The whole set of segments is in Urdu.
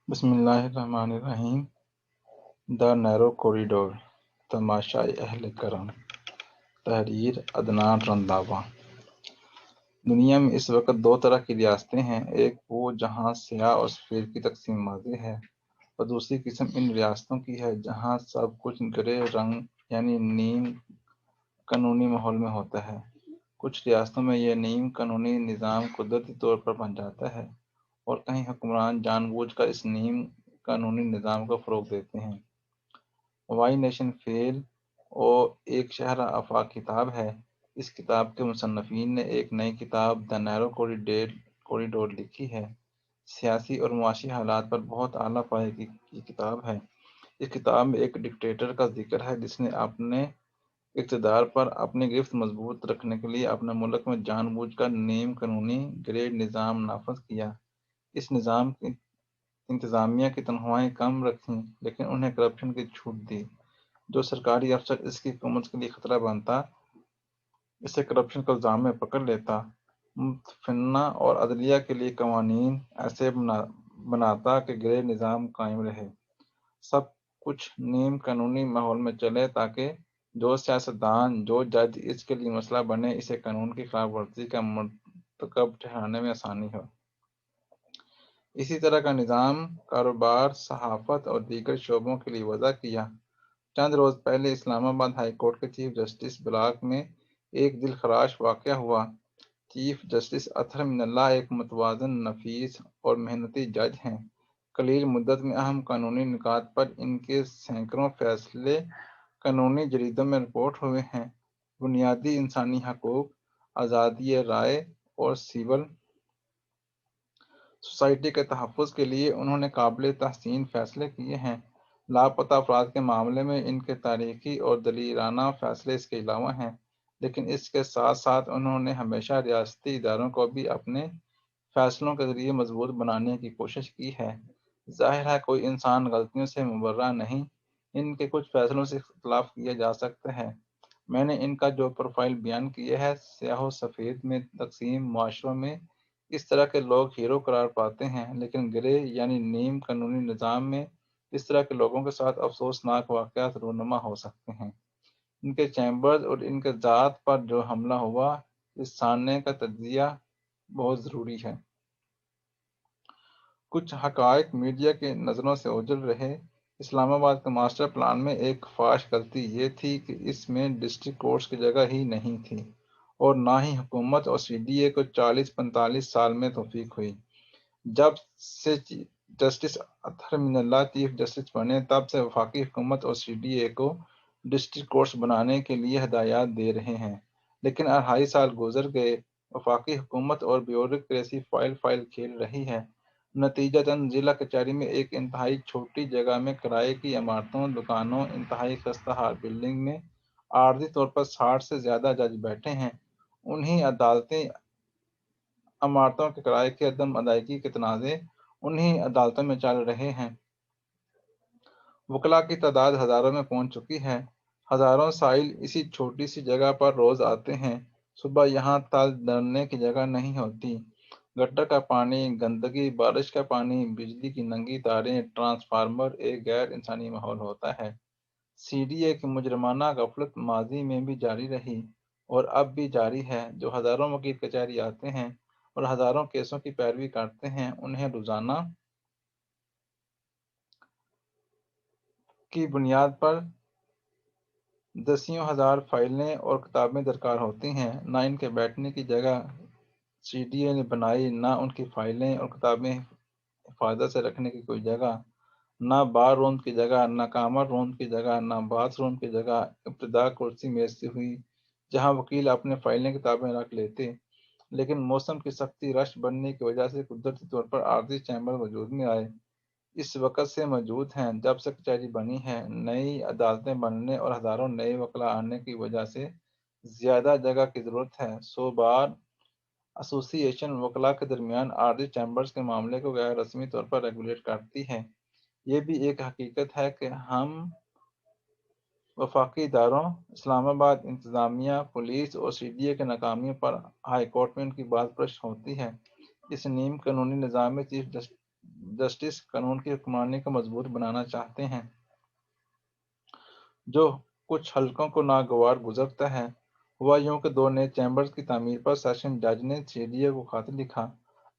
بسم اللہ الرحمن الرحیم۔ دا نیرو کوریڈور، تماشائے اہل کرم، تحریر عدنان رنداوا۔ دنیا میں اس وقت دو طرح کی ریاستیں ہیں، ایک وہ جہاں سیاہ اور سفید کی تقسیم واضح ہے، اور دوسری قسم ان ریاستوں کی ہے جہاں سب کچھ گرے رنگ یعنی نیم قانونی ماحول میں ہوتا ہے۔ کچھ ریاستوں میں یہ نیم قانونی نظام قدرتی طور پر بن جاتا ہے، اور کہیں حکمران جان بوجھ کر اس نیم قانونی نظام کو فروغ دیتے ہیں۔ وائی نیشن فیل اور ایک شہر آفاق کتاب ہے۔ اس کتاب کے مصنفین نے ایک نئی کتاب دی نیرو کوریڈور لکھی ہے۔ سیاسی اور معاشی حالات پر بہت اعلیٰ پایے کی یہ کتاب ہے۔ اس کتاب میں ایک ڈکٹیٹر کا ذکر ہے جس نے اپنے اقتدار پر اپنی گرفت مضبوط رکھنے کے لیے اپنے ملک میں جان بوجھ کر نیم قانونی گریڈ نظام نافذ کیا۔ اس نظام کی انتظامیہ کی تنخواہیں کم رکھیں لیکن انہیں کرپشن کی چھوٹ دی۔ جو سرکاری افسر اس کی حکومت کے لیے خطرہ بنتا، اسے کرپشن کا الزام میں پکڑ لیتا، متفنہ اور عدلیہ کے لیے قوانین ایسے بناتا کہ گرے نظام قائم رہے، سب کچھ نیم قانونی ماحول میں چلے تاکہ جو سیاستدان، جو جج اس کے لیے مسئلہ بنے، اسے قانون کی خلاف ورزی کا مرتکب ٹھہرانے میں آسانی ہو۔ اسی طرح کا نظام کاروبار، صحافت اور دیگر شعبوں کے لیے وضع کیا۔ چند روز پہلے اسلام آباد ہائی کورٹ کے چیف جسٹس بلاک میں ایک دل خراش واقعہ ہوا۔ چیف جسٹس اطہر من اللہ ایک متوازن، نفیس اور محنتی جج ہیں۔ قلیل مدت میں اہم قانونی نکات پر ان کے سینکڑوں فیصلے قانونی جریدوں میں رپورٹ ہوئے ہیں۔ بنیادی انسانی حقوق، آزادی رائے اور سول سوسائٹی کے تحفظ کے لیے انہوں نے قابل تحسین فیصلے کیے ہیں۔ لاپتہ افراد کے معاملے میں ان کے تاریخی اور دلیرانہ فیصلے اس کے علاوہ ہیں، لیکن اس کے ساتھ ساتھ انہوں نے ہمیشہ ریاستی اداروں کو بھی اپنے فیصلوں کے ذریعے مضبوط بنانے کی کوشش کی ہے۔ ظاہر ہے کوئی انسان غلطیوں سے مبرہ نہیں، ان کے کچھ فیصلوں سے اختلاف کیا جا سکتا ہے۔ میں نے ان کا جو پروفائل بیان کیا ہے، سیاہ و سفید میں تقسیم معاشروں میں اس طرح کے لوگ ہیرو قرار پاتے ہیں، لیکن گرے یعنی نیم قانونی نظام میں اس طرح کے لوگوں کے ساتھ افسوسناک واقعات رونما ہو سکتے ہیں۔ ان کے چیمبرز اور ان کے ذات پر جو حملہ ہوا، اس سانحے کا تجزیہ بہت ضروری ہے۔ کچھ حقائق میڈیا کی نظروں سے اوجھل رہے۔ اسلام آباد کے ماسٹر پلان میں ایک فاش غلطی یہ تھی کہ اس میں ڈسٹرکٹ کورٹس کی جگہ ہی نہیں تھی، اور نہ ہی حکومت اور سی ڈی اے کو 40-45 سال میں توفیق ہوئی۔ جب سے جسٹس اطہر من اللہ چیف جسٹس بنے، تب سے وفاقی حکومت اور سی ڈی اے کو ڈسٹرکٹ کورٹس بنانے کے لیے ہدایات دے رہے ہیں، لیکن 2.5 سال گزر گئے، وفاقی حکومت اور بیوروکریسی فائل کھیل رہی ہے۔ نتیجتاً ضلع کچہری میں ایک انتہائی چھوٹی جگہ میں کرائے کی عمارتوں، دکانوں، انتہائی خستہ حال بلڈنگ میں عارضی طور پر 60 سے زیادہ جج بیٹھے ہیں۔ انہی عمارتوں کے کرائے کی عدم ادائیگی کے تنازع انہی عدالتوں میں چل رہے ہیں۔ وکلاء کی تعداد ہزاروں میں پہنچ چکی ہے۔ ہزاروں سائل اسی چھوٹی سی جگہ پر روز آتے ہیں۔ صبح یہاں تل دھرنے کی جگہ نہیں ہوتی۔ گٹر کا پانی، گندگی، بارش کا پانی، بجلی کی ننگی تاریں، ٹرانسفارمر، ایک غیر انسانی ماحول ہوتا ہے۔ سی ڈی اے کی مجرمانہ غفلت ماضی میں بھی جاری رہی اور اب بھی جاری ہے۔ جو ہزاروں وکیل کچہری آتے ہیں اور ہزاروں کیسوں کی پیروی کرتے ہیں، انہیں روزانہ کی بنیاد پر دسیوں ہزار فائلیں اور کتابیں درکار ہوتی ہیں۔ نہ ان کے بیٹھنے کی جگہ سی ڈی اے نے بنائی، نہ ان کی فائلیں اور کتابیں حفاظت سے رکھنے کی کوئی جگہ، نہ بار روم کی جگہ، نہ کامن روم کی جگہ، نہ باتھ روم کی جگہ۔ ابتدا کرسی میز سے ہوئی جہاں وکیل اپنے فائلیں کتابیں رکھ لیتے، لیکن موسم کی سختی رش بڑھنے کی وجہ سے قدرتی طور پر عارضی چیمبر وجود میں آئے۔ اس وقت سے موجود ہیں۔ جب سے کچہری بنی ہے، نئی عدالتیں بننے اور ہزاروں نئے وکلاء آنے کی وجہ سے زیادہ جگہ کی ضرورت ہے۔ 100 بار ایسوسی ایشن وکلاء کے درمیان عارضی چیمبرز کے معاملے کو غیر رسمی طور پر ریگولیٹ کرتی ہے۔ یہ بھی ایک حقیقت ہے کہ ہم وفاقی اداروں، اسلام آباد انتظامیہ، پولیس اور سی ڈی اے کے ناکامیوں پر ہائی کورٹ میں ان کی باز پرس ہوتی ہے۔ اس نیم قانونی نظام میں چیف جسٹس قانون کی حکمرانی کو مضبوط بنانا چاہتے ہیں، جو کچھ حلقوں کو ناگوار گزرتا ہے۔ ہوا یوں کہ 2 نئے چیمبرز کی تعمیر پر سیشن جج نے سی ڈی اے کو خط لکھا۔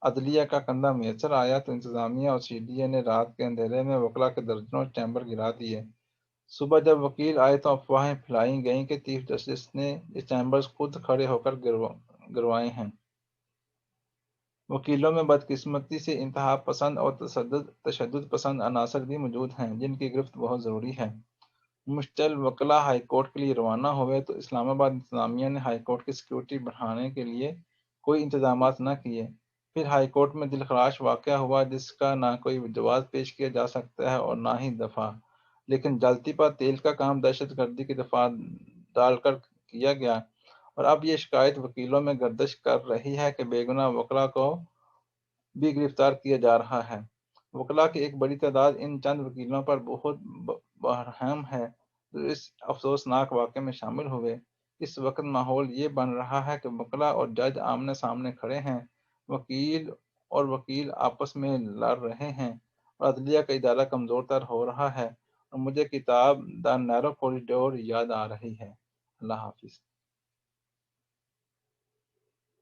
عدلیہ کا کندھا میسر آیا تو انتظامیہ اور سی ڈی اے نے رات کے اندھیرے میں وکلا کے درجنوں چیمبر گرا دیے۔ صبح جب وکیل آئے تو افواہیں پھیلائی گئیں کہ چیف جسٹس نے یہ چیمبرز خود کھڑے ہو کر گروائے ہیں۔ وکیلوں میں بدقسمتی سے انتہا پسند اور تشدد پسند عناصر بھی موجود ہیں، جن کی گرفت بہت ضروری ہے۔ مشتعل وکلا ہائی کورٹ کے لیے روانہ ہوئے تو اسلام آباد انتظامیہ نے ہائی کورٹ کی سیکورٹی بڑھانے کے لیے کوئی انتظامات نہ کیے۔ پھر ہائی کورٹ میں دلخراش واقعہ ہوا جس کا نہ کوئی جواز پیش کیا جا سکتا ہے اور نہ ہی دفاع، لیکن جلتی پر تیل کا کام دہشت گردی کی دفعہ ڈال کر کیا گیا، اور اب یہ شکایت وکیلوں میں گردش کر رہی ہے کہ بے گناہ وکلا کو بھی گرفتار کیا جا رہا ہے۔ وکلا کی ایک بڑی تعداد ان چند وکیلوں پر بہت برہم ہے جو اس افسوسناک واقعے میں شامل ہوئے۔ اس وقت ماحول یہ بن رہا ہے کہ وکلا اور جج آمنے سامنے کھڑے ہیں، وکیل آپس میں لڑ رہے ہیں، اور عدلیہ کا ادارہ کمزور تر ہو رہا ہے، اور مجھے کتاب دی نیرو کوریڈور یاد آ رہی ہے۔ اللہ حافظ۔